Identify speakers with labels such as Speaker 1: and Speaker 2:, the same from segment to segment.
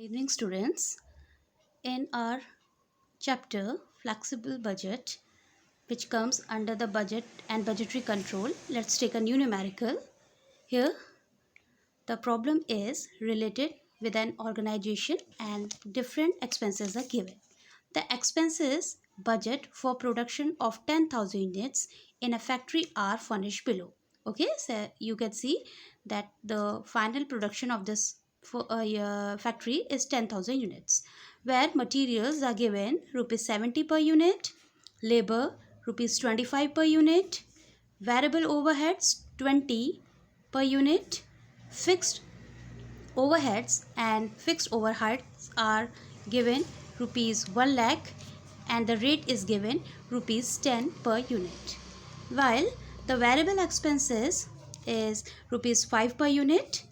Speaker 1: Evening students, in our chapter flexible budget, which comes under the budget and budgetary control, let's take a new numerical. Here the problem is related with an organization and different expenses are given. The expenses budget for production of 10,000 units in a factory are furnished below. Okay, so you can see that the final production of this factory is 10,000 units, where materials are given rupees 70 per unit, labor rupees 25 per unit, variable overheads 20 per unit, fixed overheads and fixed overheads are given rupees 1 lakh and the rate is given rupees 10 per unit, while the variable expenses is rupees 5 per unit,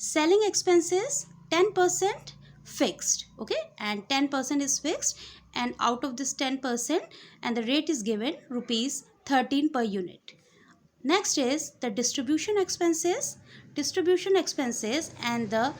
Speaker 1: selling expenses 10% fixed, okay, and 10% is fixed, and out of this 10% and the rate is given rupees 13 per unit. Next is the distribution expenses. Distribution expenses and the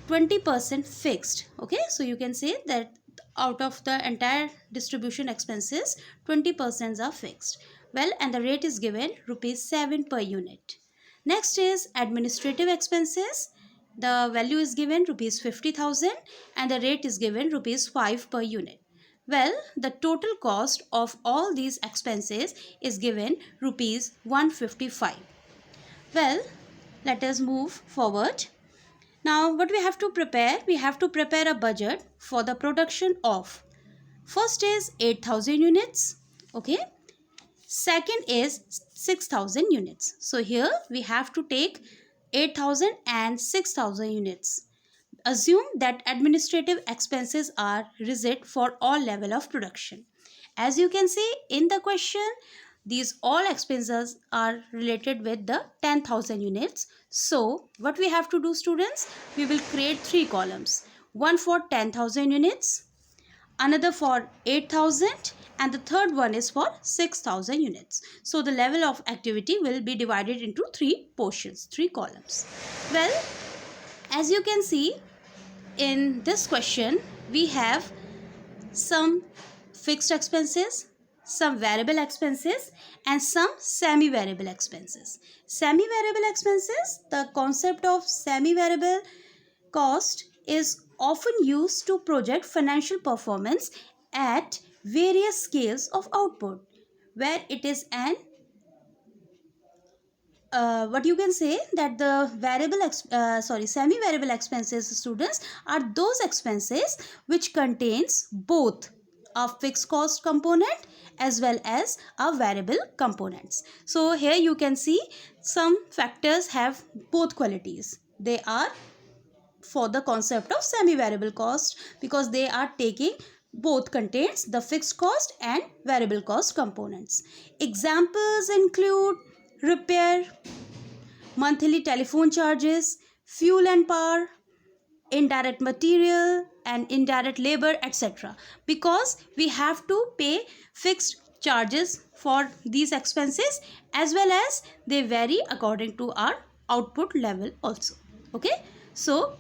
Speaker 1: 20% fixed. Okay, so you can say that out of the entire distribution expenses, 20% are fixed. Well, and the rate is given rupees 7 per unit. Next is administrative expenses. The value is given rupees 50,000 and the rate is given rupees 5 per unit. Well, the total cost of all these expenses is given rupees 155. Well, let us move forward. Now, what we have to prepare? We have to prepare a budget for the production of, first is 8,000 units, okay. Second is 6,000 units. So here we have to take 8,000 and 6,000 units. Assume that administrative expenses are rigid for all level of production. As you can see in the question, these all expenses are related with the 10,000 units. So what we have to do, students, we will create three columns. One for 10,000 units, another for 8,000, and the third one is for 6,000 units. So the level of activity will be divided into three portions, three columns. Well, as you can see in this question, we have some fixed expenses, some variable expenses, and some semi-variable expenses. Semi-variable expenses, the concept of semi-variable cost is often used to project financial performance at various scales of output, where it is an what you can say that the semi-variable expenses, students, are those expenses which contains both a fixed cost component as well as a variable components. So here you can see some factors have both qualities. They are for the concept of semi-variable cost because they are taking both contains the fixed cost and variable cost components. Examples include repair, monthly telephone charges, fuel and power, indirect material and indirect labor, etc. Because we have to pay fixed charges for these expenses as well as they vary according to our output level also. Okay, so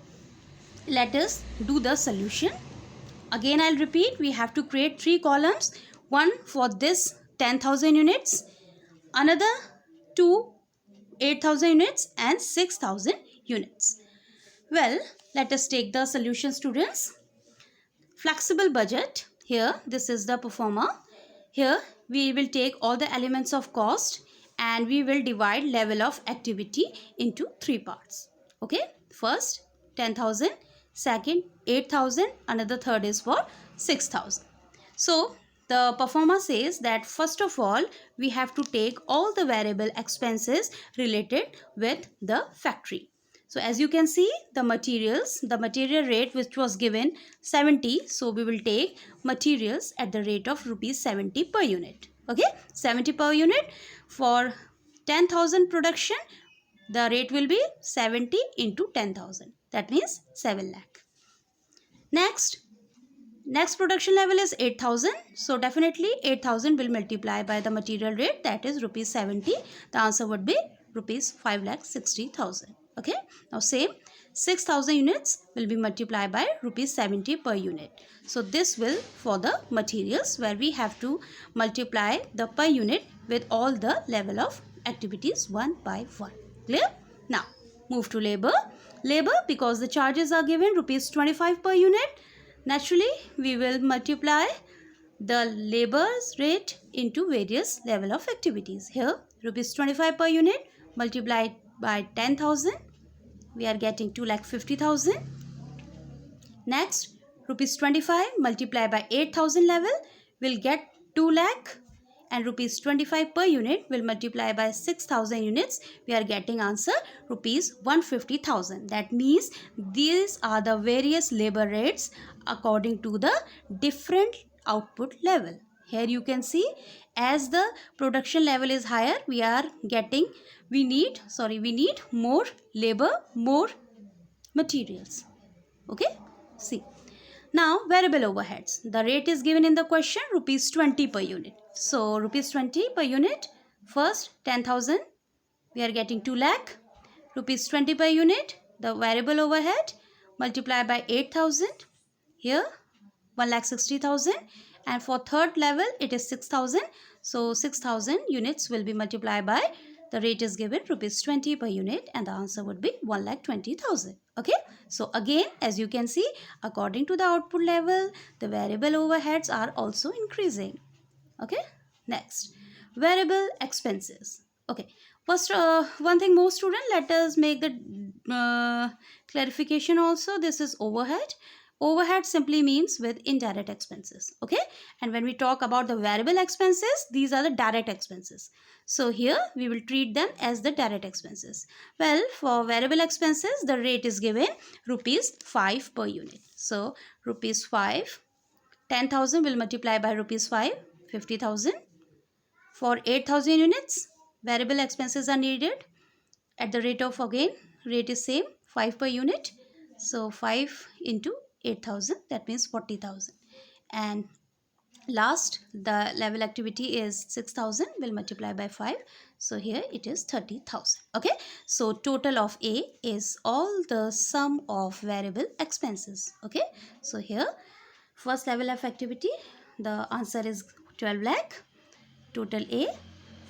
Speaker 1: let us do the solution. Again, I'll repeat, we have to create three columns. One for this 10,000 units, another two 8,000 units and 6,000 units. Well, let us take the solution, students. Flexible budget. Here, this is the performer. Here, we will take all the elements of cost and we will divide level of activity into three parts. Okay, first 10,000, second 8,000, another third is for 6,000. So the performer says that first of all we have to take all the variable expenses related with the factory. So as you can see, the material rate which was given 70, so we will take materials at the rate of rupees 70 per unit. Okay, 70 per unit for 10,000 production. The rate will be 70 into 10,000. That means 7 lakh. Next production level is 8,000. So definitely 8,000 will multiply by the material rate, that is rupees 70. The answer would be rupees 5,60,000. Okay. Now same 6,000 units will be multiplied by rupees 70 per unit. So this will for the materials, where we have to multiply the per unit with all the level of activities one by one. Clear? Now move to labor. Labor, because the charges are given rupees 25 per unit, naturally we will multiply the labor's rate into various level of activities. Here rupees 25 per unit multiplied by 10,000, we are getting 2,50,000. Next, rupees 25 multiplied by 8,000 level will get 2 lakh, and rupees 25 per unit will multiply by 6,000 units. We are getting answer rupees 150,000. That means these are the various labor rates according to the different output level. Here you can see, as the production level is higher, we need more labor, more materials. Okay, see. Now variable overheads, the rate is given in the question rupees 20 per unit. So rupees 20 per unit, first 10,000, we are getting 2 lakh. Rupees 20 per unit, the variable overhead multiplied by 8,000, here 1,60,000, and for third level it is 6,000. So 6,000 units will be multiplied by, the rate is given rupees 20 per unit, and the answer would be 1,20,000. Okay, so again, as you can see, according to the output level, the variable overheads are also increasing. Okay, next, variable expenses. Okay, first one thing more, student, let us make the clarification also. This is overhead. Overhead simply means with indirect expenses. Okay, and when we talk about the variable expenses, these are the direct expenses. So here we will treat them as the direct expenses. Well, for variable expenses, the rate is given rupees 5 per unit. So rupees 5, 10,000 will multiply by rupees 5, 50,000. For 8,000 units, variable expenses are needed at the rate of, again, rate is same, 5 per unit. So 5 into 8,000, that means 40,000. And last, the level activity is 6,000 will multiply by 5. So here it is 30,000. Okay, so total of A is all the sum of variable expenses. Okay, so here first level of activity, the answer is 12 lakh, total A.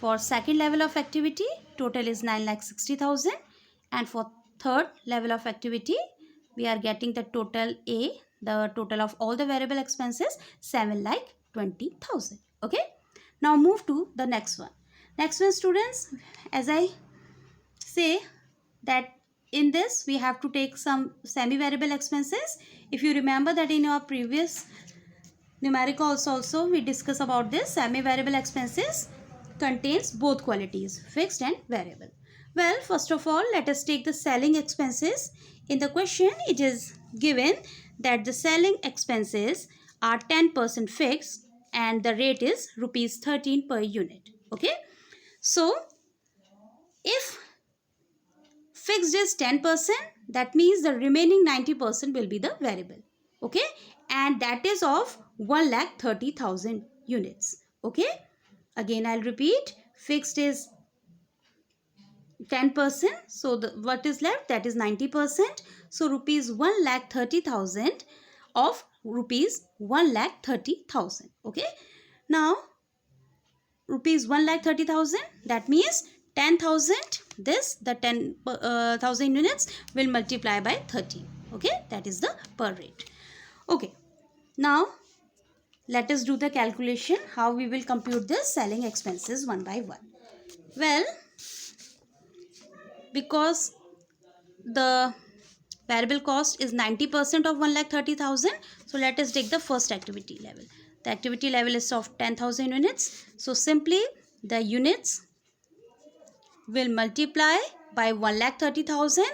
Speaker 1: For second level of activity, total is 9,60,000, and for third level of activity, we are getting the total A, the total of all the variable expenses, 7,20,000. Okay, now move to the next one. Next one, students, as I say that in this we have to take some semi-variable expenses. If you remember that in our previous numericals also we discuss about this, semi-variable expenses contains both qualities, fixed and variable. Well, first of all, let us take the selling expenses. In the question, it is given that the selling expenses are 10% fixed and the rate is rupees 13 per unit. Okay, so if fixed is 10%, that means the remaining 90% will be the variable. Okay, and that is of 1,30,000 units. Okay, again I'll repeat, fixed is 10%, so what is left, that is 90%. So rupees 1,30,000 of rupees 1,30,000. Okay, now rupees 1,30,000, that means 10,000, this the 10,000 units will multiply by 30. Okay, that is the per rate. Okay, now let us do the calculation how we will compute this selling expenses one by one. Well, because the variable cost is 90% of 1,30,000, so let us take the first activity level. The activity level is of 10,000 units. So simply the units will multiply by 1,30,000.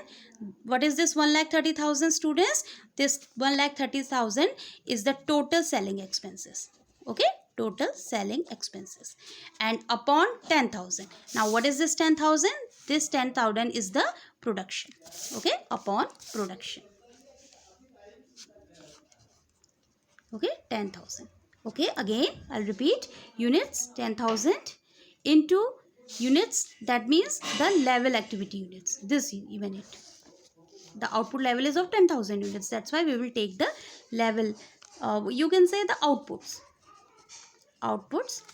Speaker 1: What is this 1,30,000, students? This 1,30,000 is the total selling expenses. Okay, total selling expenses, and upon 10,000. Now what is this 10,000? This 10,000 is the production. Okay, upon production. Okay, 10,000. Okay, again I'll repeat, units 10,000 into units, that means the level activity units, this unit. The output level is of 10,000 units. That's why we will take the level, you can say the outputs,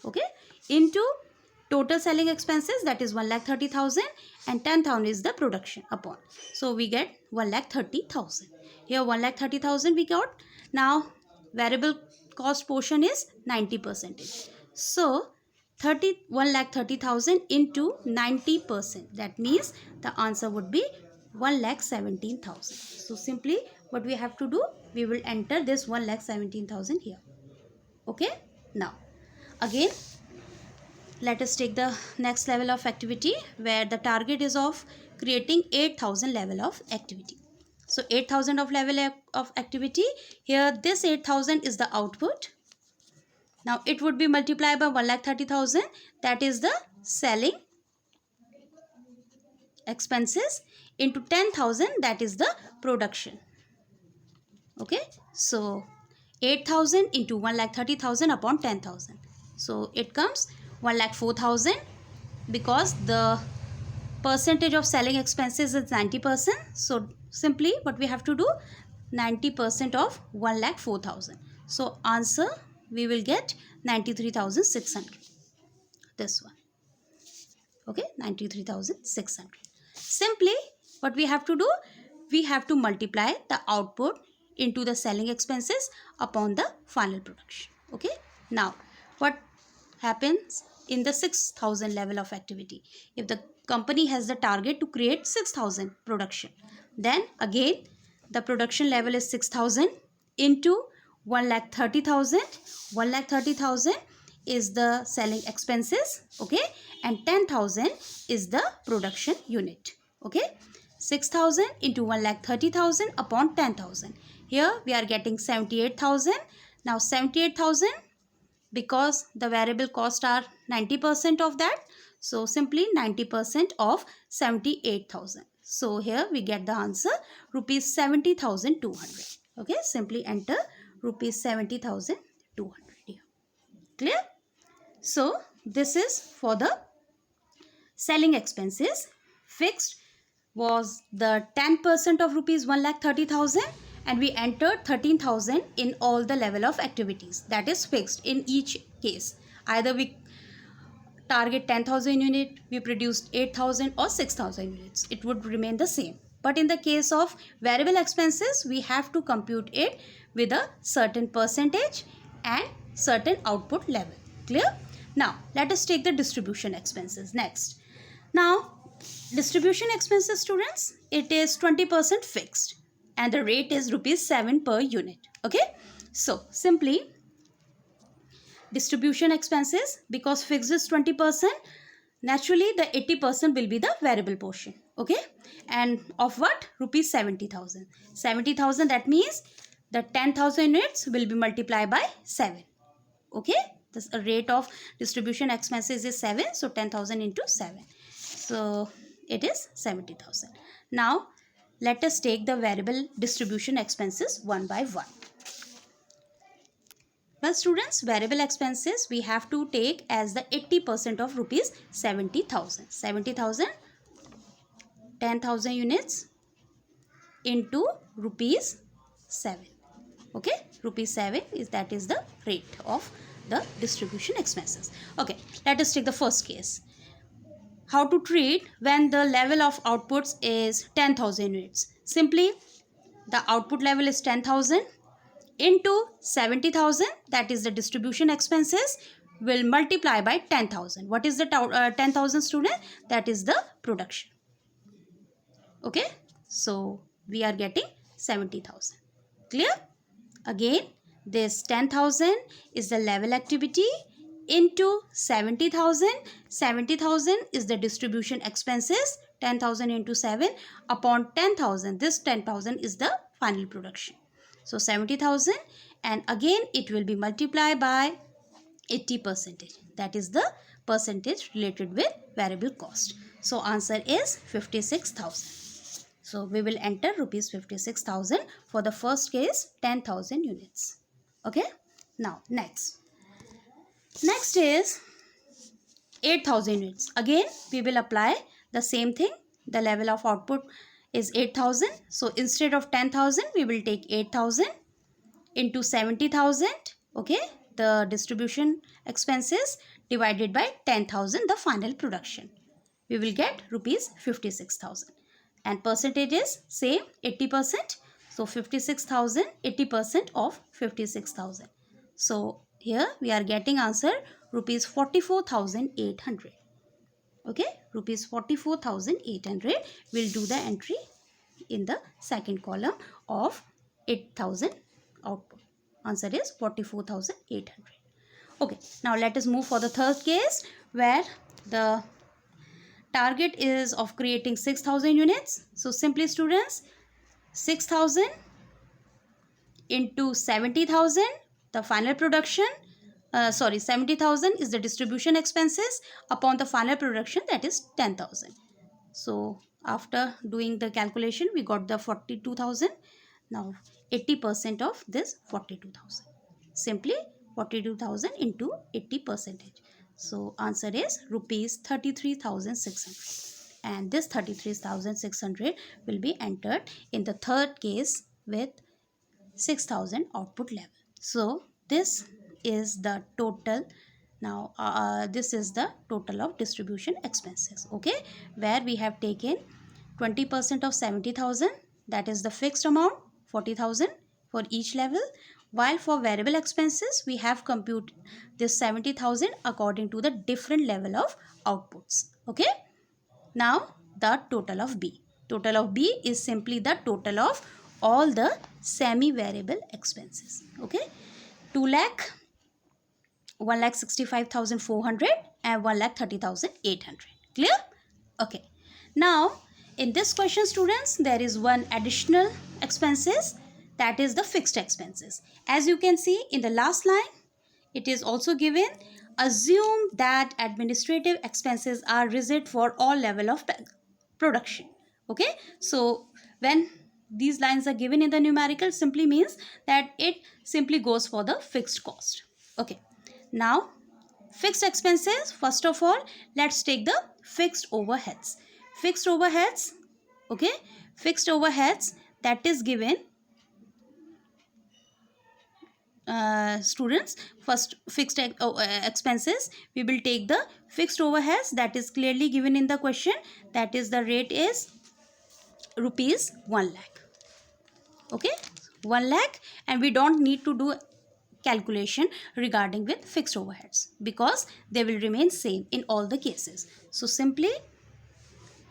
Speaker 1: okay, into total selling expenses, that is 1,30,000, and 10,000 is the production upon. So we get 1,30,000. Here 1,30,000 we got. Now variable cost portion is 90%. So 1,30,000 into 90%. That means the answer would be 1,17,000. So simply what we have to do, we will enter this 1,17,000 here. Okay. Now again, let us take the next level of activity where the target is of creating 8,000 level of activity. So 8,000 of level of activity. Here this 8,000 is the output. Now it would be multiplied by 1,30,000, that is the selling expenses, into 10,000, that is the production. Okay, so 8,000 into 1,30,000 upon 10,000. So it comes 1,04,000, because the percentage of selling expenses is 90%. So simply what we have to do, 90% of 1,04,000. So answer we will get 93,600. This one. Okay, 93,600. Simply what we have to do, we have to multiply the output into the selling expenses upon the final production. Okay, now what happens in the 6,000 level of activity? If the company has the target to create 6,000 production, then again the production level is 6,000 into 1,30,000. 1,30,000 is the selling expenses, okay, and 10,000 is the production unit. Okay, 6,000 into 1,30,000 upon 10,000. Here we are getting 78,000. Now 78,000, because the variable cost are 90% of that, so simply 90% of 78,000. So here we get the answer rupees 70,200. Okay, simply enter rupees 70,200 here. Clear? So this is for the selling expenses. Fixed was the 10% of rupees 1,30,000, and we entered 13,000 in all the level of activities. That is fixed in each case. Either we target 10,000 unit, we produced 8,000 or 6,000 units. It would remain the same. But in the case of variable expenses, we have to compute it with a certain percentage and certain output level. Clear? Now let us take the distribution expenses next. Now distribution expenses, students, it is 20% fixed and the rate is rupees 7 per unit. Okay, so simply distribution expenses, because fixed is 20%, naturally the 80% will be the variable portion. Okay, and of what? Rupees 70,000. 70,000, that means the 10,000 units will be multiplied by 7. Okay, this rate of distribution expenses is 7, so 10,000 into 7, so it is 70,000. Now let us take the variable distribution expenses one by one. Well students, variable expenses we have to take as the 80% of rupees 70,000. 70,000, 10,000 units into rupees 7. Okay, rupees 7 is, that is the rate of the distribution expenses. Okay, let us take the first case. How to treat when the level of outputs is 10,000 units? Simply the output level is 10,000 into 70,000, that is the distribution expenses, will multiply by 10,000. What is the 10,000 student? That is the production. Okay, so we are getting 70,000. Clear? Again, this 10,000 is the level activity into 70,000. 70,000 is the distribution expenses, 10,000 into 7 upon 10,000. This 10,000 is the final production. So 70,000, and again it will be multiplied by 80%. That is the percentage related with variable cost. So answer is 56,000. So we will enter rupees 56,000 for the first case, 10,000 units. Okay. Now next is 8,000 units. Again we will apply the same thing. The level of output is 8,000. So instead of 10,000, we will take 8,000 into 70,000. Okay, the distribution expenses divided by 10,000, the final production. We will get rupees 56,000. And percentage is same, 80%. So 56,000, 80% of 56,000. So here we are getting answer rupees 44,800. Okay, rupees 44,800. We'll do the entry in the second column of 8,000 output. Answer is 44,800. Okay, now let us move for the third case where the target is of creating 6,000 units. So simply students, 6,000 into 70,000, the final production, 70,000 is the distribution expenses upon the final production, that is 10,000. So after doing the calculation, we got the 42,000. Now 80% of this 42,000. Simply 42,000 into 80%. So answer is rupees 33,600. And this 33,600 will be entered in the third case with 6,000 output level. So this is the total. Now this is the total of distribution expenses. Okay, where we have taken 20% of 70,000, that is the fixed amount, 40,000 for each level, while for variable expenses we have computed this 70,000 according to the different level of outputs. Okay, now the total of B. Total of B is simply the total of all the semi-variable expenses. Okay, 2 lakh, 1,65,400 and 1,30,800. Clear? Okay. Now in this question students, there is one additional expenses, that is the fixed expenses. As you can see in the last line, it is also given, assume that administrative expenses are rigid for all level of production. Okay, so when these lines are given in the numerical, simply means that it simply goes for the fixed cost. Okay, now fixed expenses, first of all let's take the fixed overheads. Fixed overheads, okay, fixed overheads, that is given, students, first fixed expenses, we will take the fixed overheads, that is clearly given in the question, that is the rate is rupees 1 lakh. Okay, 1 lakh, and we don't need to do calculation regarding with fixed overheads because they will remain same in all the cases. So simply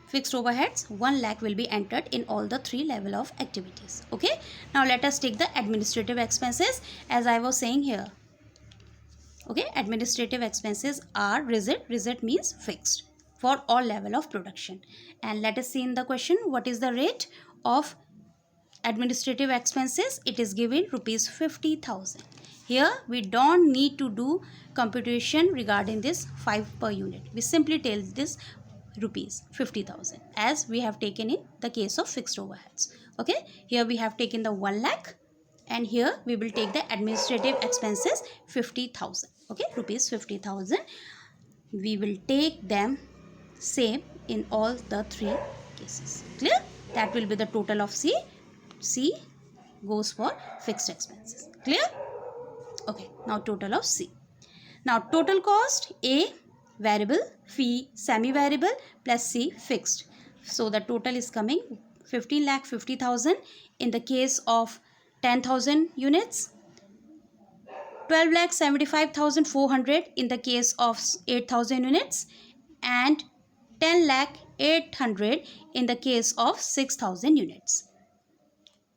Speaker 1: fixed overheads 1 lakh will be entered in all the three level of activities. Okay, now let us take the administrative expenses. As I was saying here, okay, administrative expenses are rigid. Rigid means fixed for all level of production. And let us see in the question, what is the rate of administrative expenses? It is given rupees 50,000. Here we don't need to do computation regarding this 5 per unit. We simply tell this rupees 50,000 as we have taken in the case of fixed overheads. Okay, here we have taken the 1 lakh and here we will take the administrative expenses 50,000. Okay, rupees 50,000. We will take them same in all the three cases. Clear? That will be the total of C. C goes for fixed expenses. Clear? Okay, now total of C. Now total cost, A variable, fee semi-variable plus C fixed. So the total is coming 15,50,000 in the case of 10,000 units, 12,75,400 in the case of 8,000 units, and 10,08,000 in the case of 6,000 units.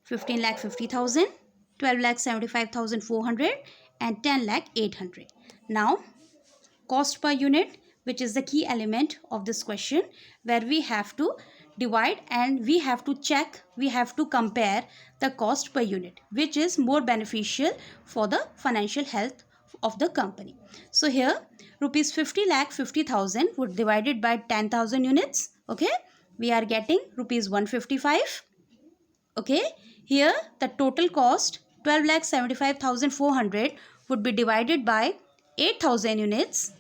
Speaker 1: 15,50,000, 12,75,400 and 10,08,000. Now cost per unit, which is the key element of this question, where we have to divide and we have to check, we have to compare the cost per unit, which is more beneficial for the financial health of the company. So here rupees 50,50,000 would divided by 10,000 units. Okay, we are getting rupees 155. Okay, here the total cost 12,75,400 would be divided by 8,000 units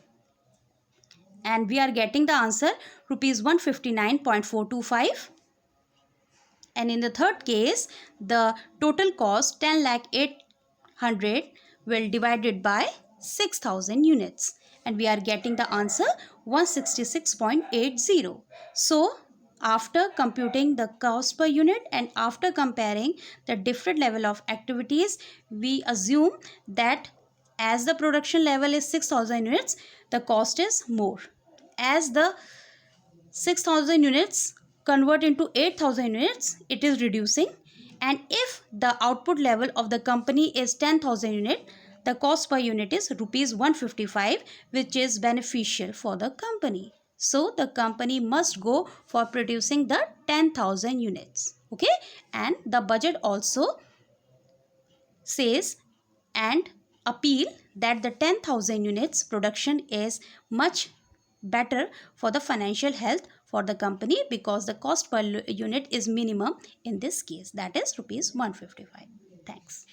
Speaker 1: and we are getting the answer rupees 159.425. And in the third case, the total cost 10,08,100 will divided by 6,000 units, and we are getting the answer 166.80. So after computing the cost per unit and after comparing the different level of activities, we assume that as the production level is 6,000 units, the cost is more. As the 6,000 units convert into 8,000 units, it is reducing. And if the output level of the company is 10,000 unit, the cost per unit is rupees 155, which is beneficial for the company. So the company must go for producing the 10,000 units. Okay, and the budget also says and appeal that the 10,000 units production is much better for the financial health for the company, because the cost per unit is minimum in this case, that is rupees 155. Thanks.